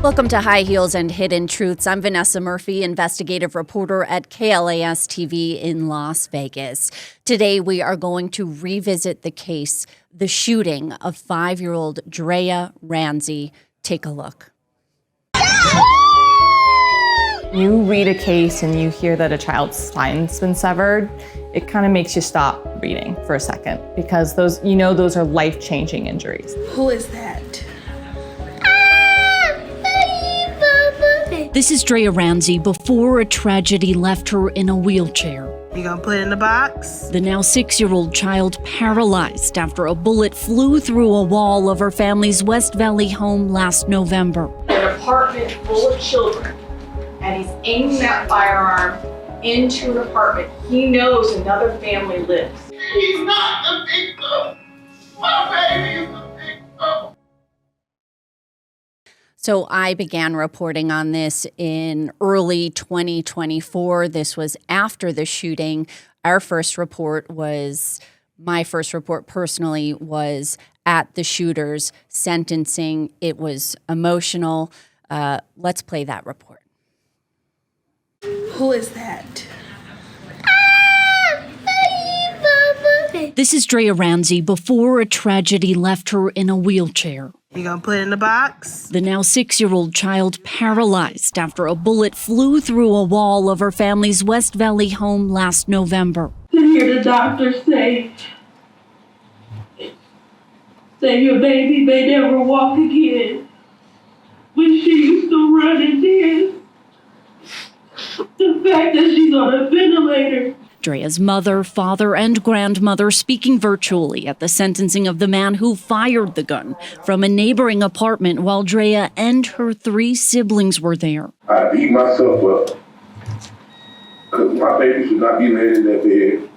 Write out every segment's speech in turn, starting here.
Welcome to High Heels and Hidden Truths. I'm Vanessa Murphy, investigative reporter at KLAS TV in Las Vegas. Today we are going to revisit the case, the shooting of 5-year-old Draya Ransey. Take a look. You read a case and you hear that a child's spine's been severed, it kind of makes you stop reading for a second because those are life-changing injuries. Who is that? This is Draya Ransey before a tragedy left her in a wheelchair. You gonna put it in the box? The now 6-year-old child paralyzed after a bullet flew through a wall of her family's West Valley home last November. An apartment full of children, and he's aiming that firearm into an apartment he knows another family lives. He's not the victim. My baby is the victim. So I began reporting on this in early 2024. This was after the shooting. My first report personally was at the shooter's sentencing. It was emotional. Let's play that report. Who is that? This is Draya Ransey before a tragedy left her in a wheelchair. You gonna put it in the box? The now 6-year-old child paralyzed after a bullet flew through a wall of her family's West Valley home last November. To hear the doctor say your baby may never walk again when she used to run and dance. The fact that she's on a ventilator. Draya's mother, father, and grandmother speaking virtually at the sentencing of the man who fired the gun from a neighboring apartment while Draya and her 3 siblings were there. I beat myself up because my baby should not be laid in that bed.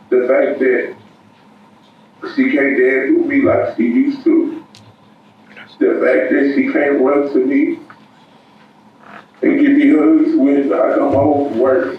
The fact that she can't dance with me like she used to. The fact that she can't run to me and give me hugs when I come home from work.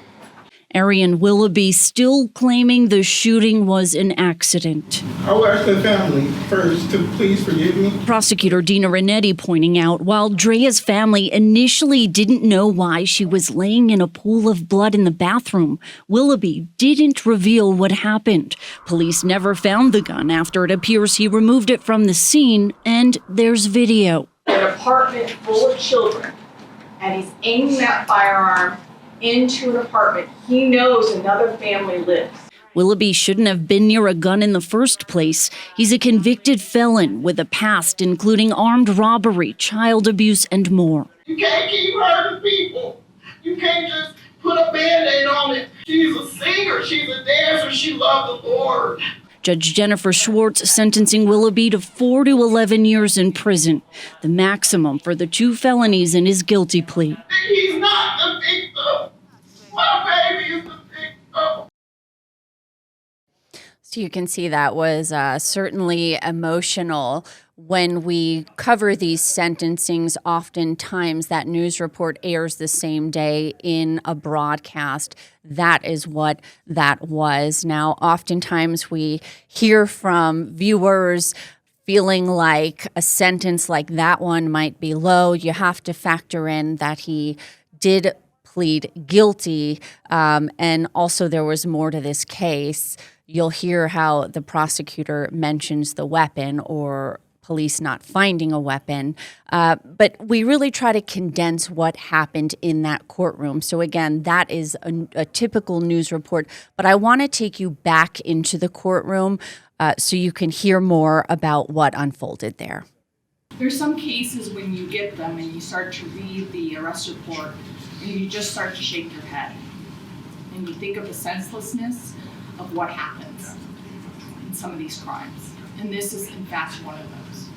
Arian Willoughby still claiming the shooting was an accident. I will ask the family first to please forgive me. Prosecutor Dina Renetti pointing out while Draya's family initially didn't know why she was laying in a pool of blood in the bathroom, Willoughby didn't reveal what happened. Police never found the gun after it appears he removed it from the scene, and there's video. An apartment full of children, and he's aiming that firearm into an apartment he knows another family lives. Willoughby shouldn't have been near a gun in the first place. He's a convicted felon with a past including armed robbery, child abuse, and more. You can't keep hurting people. You can't just put a Band-Aid on it. She's a singer, she's a dancer, she loved the Lord. Judge Jennifer Schwartz sentencing Willoughby to 4 to 11 years in prison, the maximum for the 2 felonies in his guilty plea. He's not the victim. My baby is the victim. So you can see that was certainly emotional. When we cover these sentencings, oftentimes that news report airs the same day in a broadcast. That is what that was. Now, oftentimes we hear from viewers feeling like a sentence like that one might be low. You have to factor in that he did plead guilty, and also there was more to this case. You'll hear how the prosecutor mentions the weapon or police not finding a weapon. But we really try to condense what happened in that courtroom. So again, that is a typical news report. But I want to take you back into the courtroom so you can hear more about what unfolded there. There's some cases when you get them and you start to read the arrest report and you just start to shake your head. And you think of the senselessness of what happens in some of these crimes. And this is, in fact, one of those.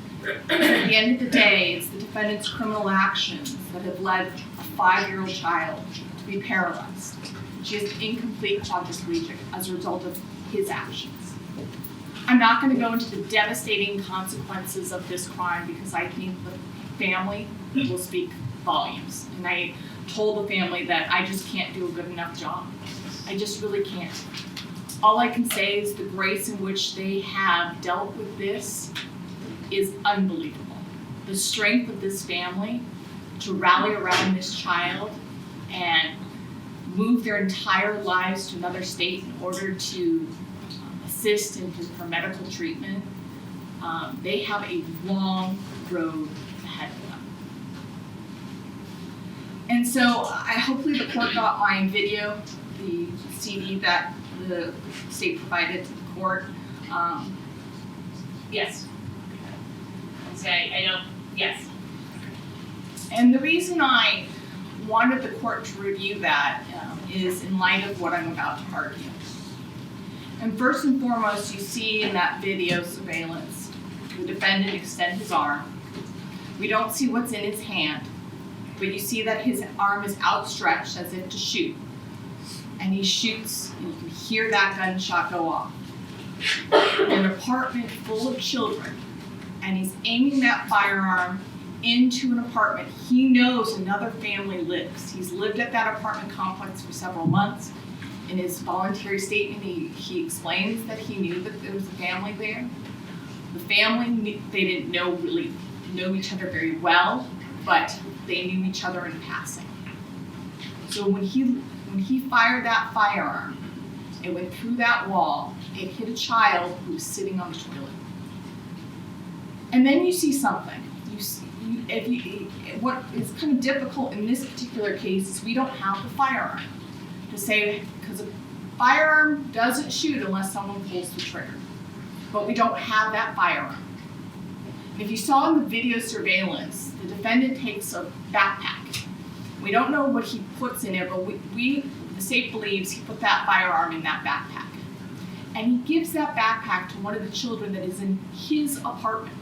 At the end of the day, it's the defendant's criminal actions that have led a 5-year-old child to be paralyzed. She has incomplete quadriplegic as a result of his actions. I'm not going to go into the devastating consequences of this crime because I think the family will speak volumes. And I told the family that I just can't do a good enough job. I just really can't. All I can say is the grace in which they have dealt with this is unbelievable. The strength of this family to rally around this child and move their entire lives to another state in order to assist in her medical treatment. They have a long road ahead of them. And so hopefully the court got my video, the CD that the state provided to the court. Yes. I don't, yes. And the reason I wanted the court to review that is in light of what I'm about to argue. And first and foremost, you see in that video surveillance, the defendant extend his arm. We don't see what's in his hand, but you see that his arm is outstretched as if to shoot. And he shoots, and you can hear that gunshot go off. An apartment full of children, and he's aiming that firearm into an apartment he knows another family lives. He's lived at that apartment complex for several months. In his voluntary statement, he explains that he knew that there was a family there. The family, they didn't really know each other very well, but they knew each other in passing. So when he fired that firearm, it went through that wall, it hit a child who was sitting on the toilet. And then you see something. What is kind of difficult in this particular case is we don't have the firearm to say, because a firearm doesn't shoot unless someone pulls the trigger. But we don't have that firearm. And if you saw in the video surveillance, the defendant takes a backpack. We don't know what he puts in it, but the state believes he put that firearm in that backpack. And he gives that backpack to one of the children that is in his apartment.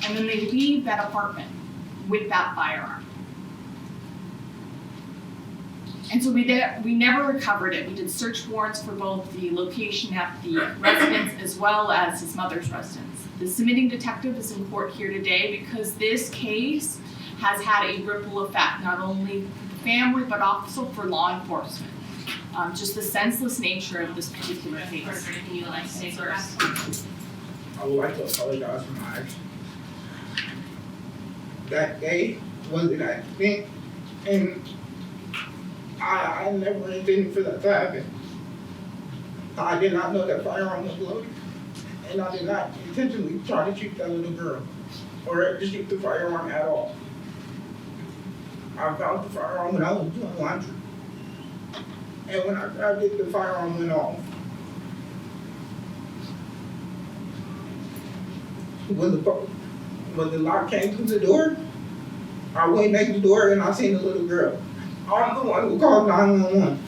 And then they leave that apartment with that firearm. And so we never recovered it. We did search warrants for both the location at the residence as well as his mother's residence. The submitting detective is in court here today because this case has had a ripple effect, not only for the family, but also for law enforcement. Just the senseless nature of this particular case. Can you like say first? I would like to apologize for my actions. That day was an accident, and I never intended for that to happen. I did not know that firearm was loaded, and I did not intentionally try to shoot that little girl, or to shoot the firearm at all. I found the firearm when I was doing laundry, and when I grabbed it, the firearm went off. When the lock came through the door, I went next to the door and I seen the little girl. I'm the one who called 911.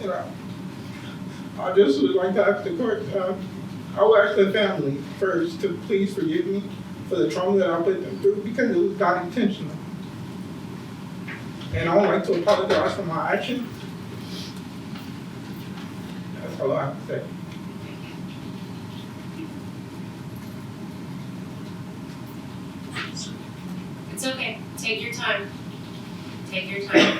You know, I just would like to ask the court, I will ask the family first to please forgive me for the trauma that I put them through because it was not intentional. And I would like to apologize for my actions. That's all I have to say. It's okay. Take your time. Take your time.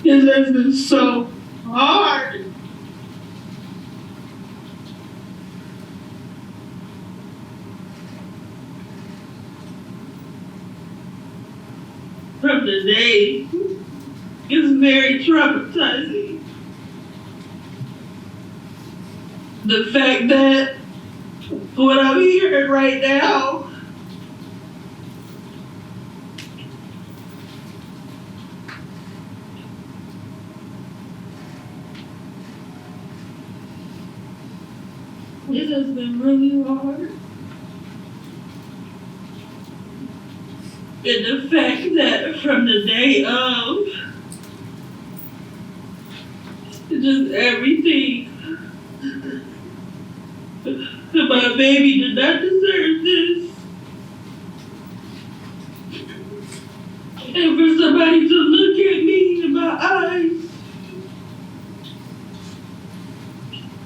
This has been so hard. From the day, it's very traumatizing. The fact that what I'm hearing right now it has been really hard. And the fact that from the day of, just everything, my baby did not deserve this. And for somebody to look at me in my eyes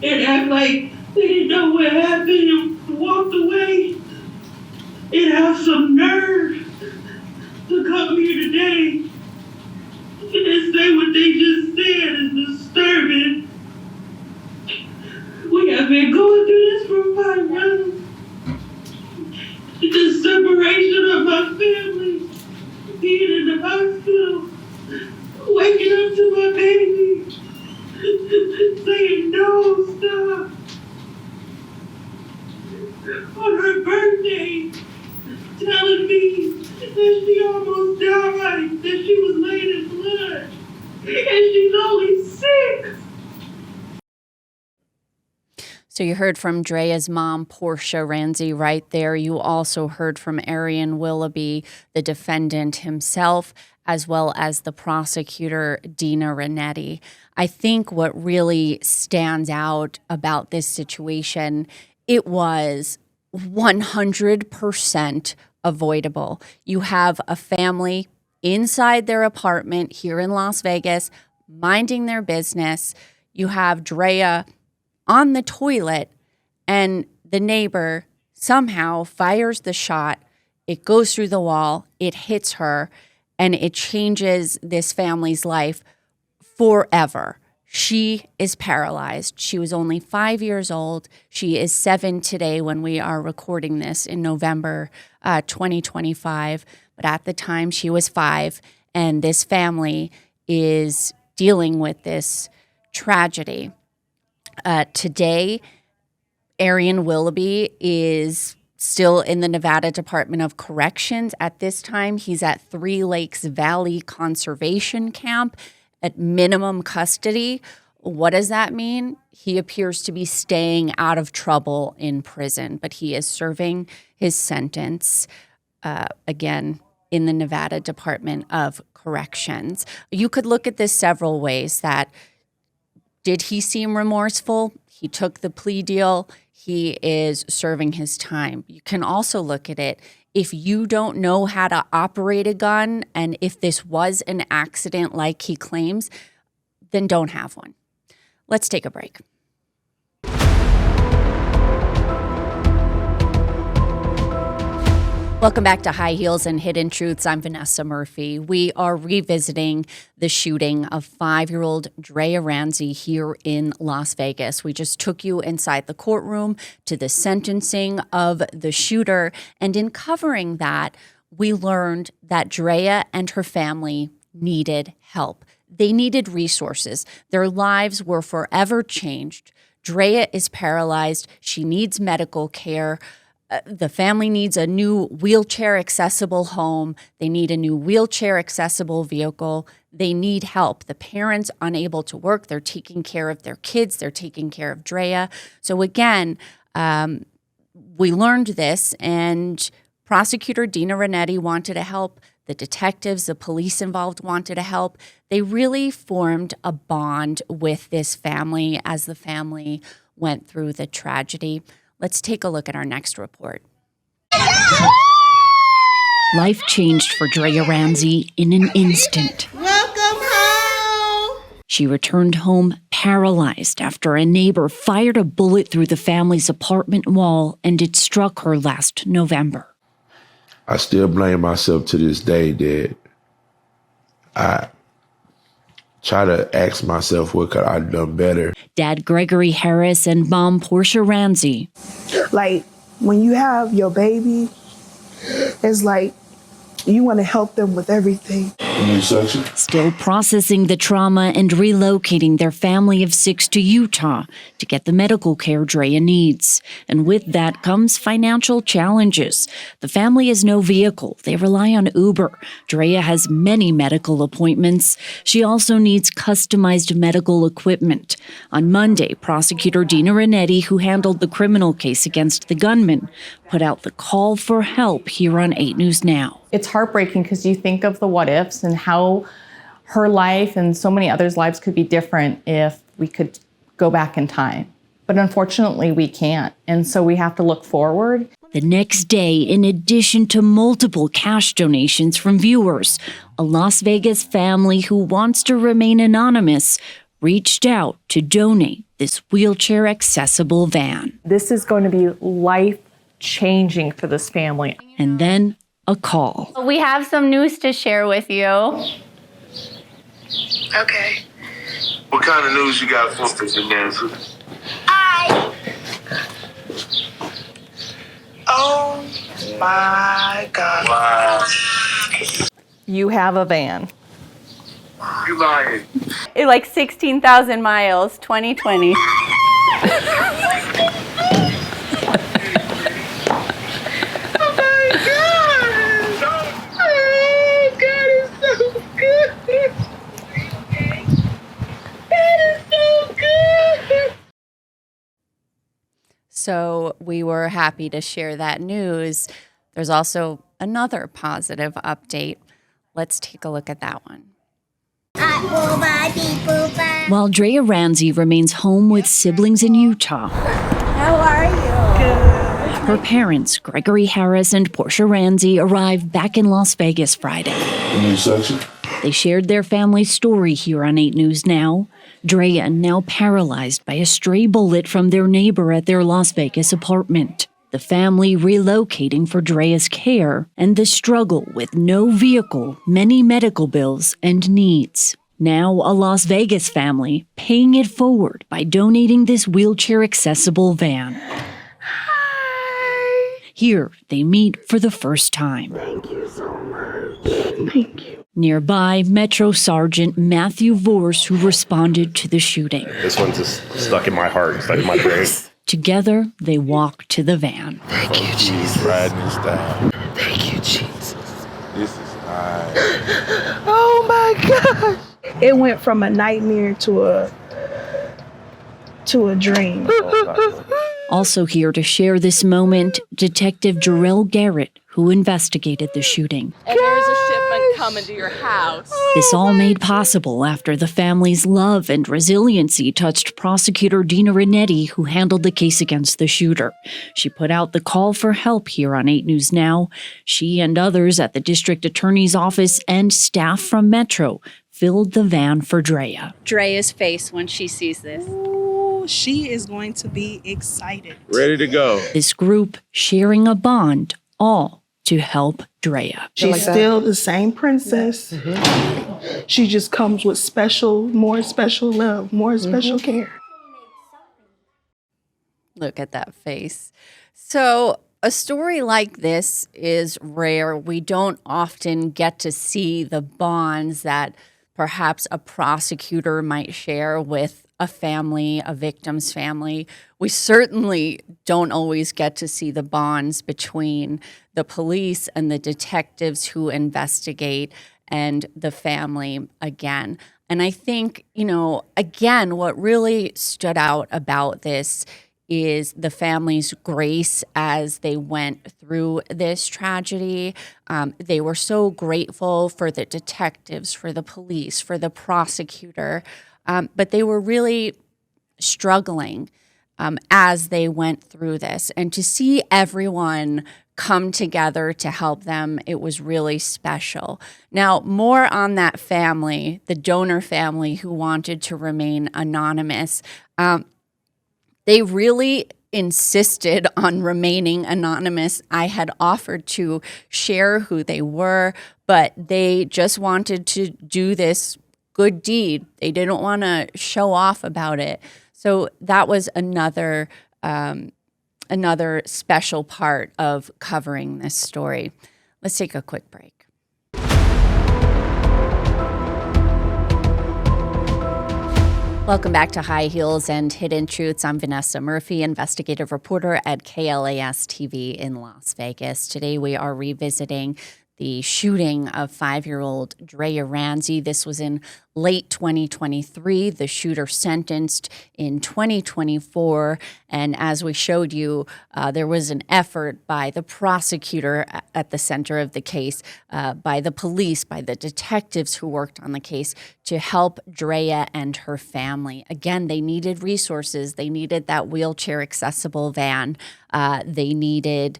and act like they didn't know what happened and walked away and have some nerve to come here today and say what they just said is disturbing. We have been going through this for 5 months. The separation of my family, being in the hospital, waking up to my baby, saying no, stop. On her birthday, telling me that she almost died, that she was laid in blood, and she's only 6. So you heard from Draya's mom, Portia Ransey, right there. You also heard from Arian Willoughby, the defendant himself, as well as the prosecutor, Dina Ranetti. I think what really stands out about this situation, it was 100% avoidable. You have a family inside their apartment here in Las Vegas, minding their business. You have Draya on the toilet, and the neighbor somehow fires the shot. It goes through the wall, it hits her, and it changes this family's life forever. She is paralyzed. She was only 5 years old. She is 7 today when we are recording this in November 2025. But at the time, she was 5, and this family is dealing with this tragedy. Today, Arian Willoughby is still in the Nevada Department of Corrections. At this time, he's at 3 Lakes Valley Conservation Camp at minimum custody. What does that mean? He appears to be staying out of trouble in prison, but he is serving his sentence, again, in the Nevada Department of Corrections. You could look at this several ways. That did he seem remorseful? He took the plea deal. He is serving his time. You can also look at it. If you don't know how to operate a gun, and if this was an accident like he claims, then don't have one. Let's take a break. Welcome back to High Heels and Hidden Truths. I'm Vanessa Murphy. We are revisiting the shooting of 5-year-old Draya Ransey here in Las Vegas. We just took you inside the courtroom to the sentencing of the shooter. And in covering that, we learned that Draya and her family needed help. They needed resources. Their lives were forever changed. Draya is paralyzed. She needs medical care. The family needs a new wheelchair-accessible home. They need a new wheelchair-accessible vehicle. They need help. The parents unable to work. They're taking care of their kids. They're taking care of Draya. So again, we learned this, and prosecutor Dina Ranetti wanted to help. The detectives, the police involved wanted to help. They really formed a bond with this family as the family went through the tragedy. Let's take a look at our next report. Life changed for Draya Ransey in an instant. Welcome home. She returned home paralyzed after a neighbor fired a bullet through the family's apartment wall, and it struck her last November. I still blame myself to this day that I try to ask myself what could I have done better. Dad Gregory Harris and mom Portia Ransey. Like, when you have your baby, it's like you want to help them with everything. Still processing the trauma and relocating their family of 6 to Utah to get the medical care Draya needs. And with that comes financial challenges. The family has no vehicle. They rely on Uber. Draya has many medical appointments. She also needs customized medical equipment. On Monday, prosecutor Dina Ranetti, who handled the criminal case against the gunman, put out the call for help here on 8 News Now. It's heartbreaking because you think of the what ifs and how her life and so many others' lives could be different if we could go back in time. But unfortunately, we can't. And so we have to look forward. The next day, in addition to multiple cash donations from viewers, a Las Vegas family who wants to remain anonymous reached out to donate this wheelchair accessible van. This is going to be life-changing for this family. And then a call. We have some news to share with you. Okay. What kind of news you got for us, Nancy? Oh my God. Wow. You have a van. You lying. Like 16,000 miles, 2020. So we were happy to share that news. There's also another positive update. Let's take a look at that one. While Draya Ransey remains home with siblings in Utah, How are you? her parents, Gregory Harris and Portia Ransey, arrived back in Las Vegas Friday. They shared their family's story here on 8 News Now. Draya, now paralyzed by a stray bullet from their neighbor at their Las Vegas apartment. The family relocating for Draya's care, and the struggle with no vehicle, many medical bills, and needs. Now a Las Vegas family paying it forward by donating this wheelchair-accessible van. Hi. Here, they meet for the first time. Thank you so much. Thank you. Nearby, Metro Sergeant Matthew Vorse, who responded to the shooting. This one's just stuck in my heart, stuck in my brain. Together, they walk to the van. Thank you, Jesus. Riding this down. Thank you, Jesus. This is nice. Oh my gosh. It went from a nightmare to a dream. Also here to share this moment, Detective Jarrell Garrett, who investigated the shooting. And there's a shipment coming to your house. This all made possible after the family's love and resiliency touched prosecutor Dina Rinetti, who handled the case against the shooter. She put out the call for help here on 8 News Now. She and others at the district attorney's office and staff from Metro filled the van for Draya. Draya's face when she sees this. Ooh, she is going to be excited. Ready to go. This group sharing a bond, all to help Draya. She's still the same princess. She just comes with more special love, more special care. Look at that face. So a story like this is rare. We don't often get to see the bonds that perhaps a prosecutor might share with a family, a victim's family. We certainly don't always get to see the bonds between the police and the detectives who investigate and the family again. And I think, again, what really stood out about this is the family's grace as they went through this tragedy. They were so grateful for the detectives, for the police, for the prosecutor, but they were really struggling as they went through this. And to see everyone come together to help them, it was really special. Now, more on that family, the donor family who wanted to remain anonymous. They really insisted on remaining anonymous. I had offered to share who they were, but they just wanted to do this good deed. They didn't want to show off about it. So that was another special part of covering this story. Let's take a quick break. Welcome back to High Heels and Hidden Truths. I'm Vanessa Murphy, investigative reporter at KLAS TV in Las Vegas. Today we are revisiting the shooting of 5-year-old Draya Ransey. This was in late 2023. The shooter sentenced in 2024. And as we showed you, there was an effort by the prosecutor at the center of the case, by the police, by the detectives who worked on the case to help Draya and her family. Again, they needed resources. They needed that wheelchair accessible van. They needed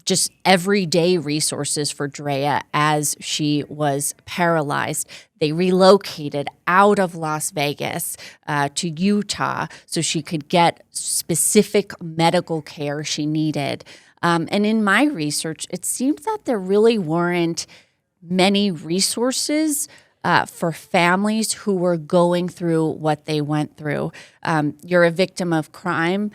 just everyday resources for Draya as she was paralyzed. They relocated out of Las Vegas to Utah so she could get specific medical care she needed. And in my research, it seems that there really weren't many resources for families who were going through what they went through. You're a victim of crime.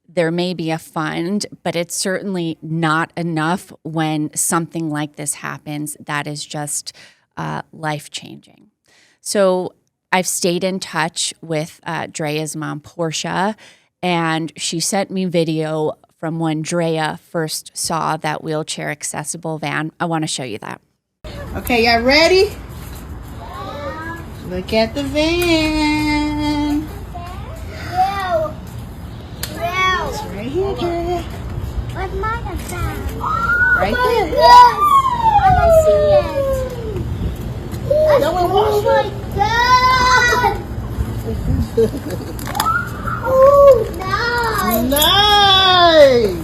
There may be a fund, but it's certainly not enough when something like this happens that is just life-changing. So I've stayed in touch with Draya's mom, Portia, and she sent me video from when Draya first saw that wheelchair-accessible van. I want to show you that. Okay, y'all ready? Look at the van. It's right here, Draya. Where's my van? Right there. I see it. No one wants my God! Oh, nice! Nice!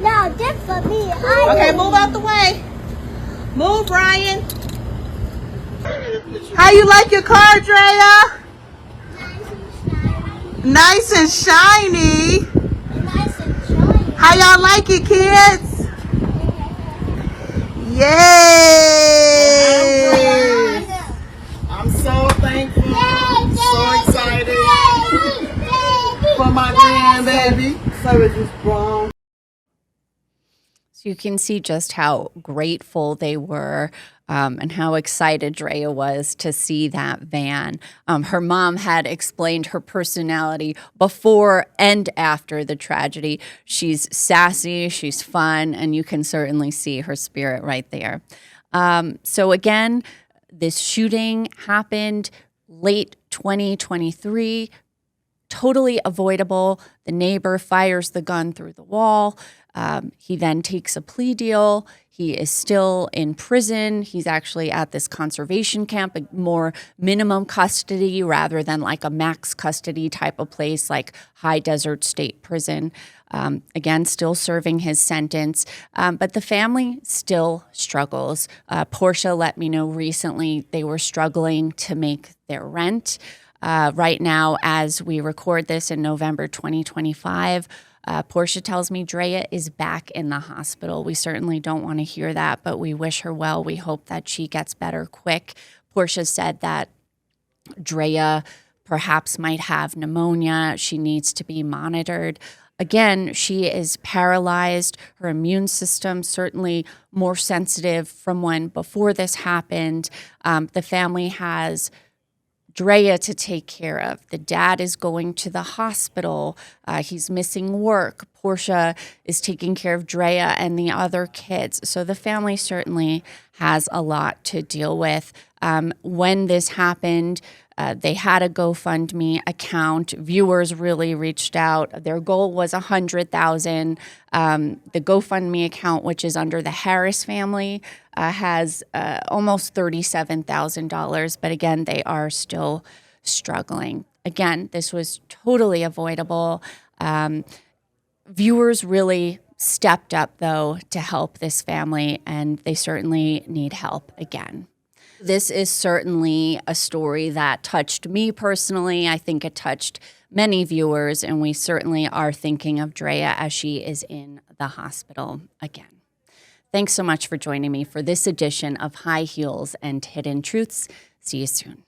No, just for me. Okay, move out the way. Move, Brian. How you like your car, Draya? Nice and shiny. Nice and shiny. How y'all like it, kids? Yay! I'm so thankful. So excited for my grandbaby. So it's just grown. So you can see just how grateful they were and how excited Draya was to see that van. Her mom had explained her personality before and after the tragedy. She's sassy, she's fun, and you can certainly see her spirit right there. So again, this shooting happened late 2023, totally avoidable. The neighbor fires the gun through the wall. He then takes a plea deal. He is still in prison. He's actually at this conservation camp, a more minimum custody rather than like a max custody type of place like High Desert State Prison. Again, still serving his sentence. But the family still struggles. Portia let me know recently they were struggling to make their rent. Right now, as we record this in November 2025, Portia tells me Draya is back in the hospital. We certainly don't want to hear that, but we wish her well. We hope that she gets better quick. Portia said that Draya perhaps might have pneumonia. She needs to be monitored. Again, she is paralyzed. Her immune system certainly more sensitive from when before this happened. The family has Draya to take care of. The dad is going to the hospital. He's missing work. Portia is taking care of Draya and the other kids. So the family certainly has a lot to deal with. When this happened, they had a GoFundMe account. Viewers really reached out. Their goal was $100,000. The GoFundMe account, which is under the Harris family, has almost $37,000. But again, they are still struggling. Again, this was totally avoidable. Viewers really stepped up, though, to help this family, and they certainly need help again. This is certainly a story that touched me personally. I think it touched many viewers, and we certainly are thinking of Draya as she is in the hospital again. Thanks so much for joining me for this edition of High Heels and Hidden Truths. See you soon.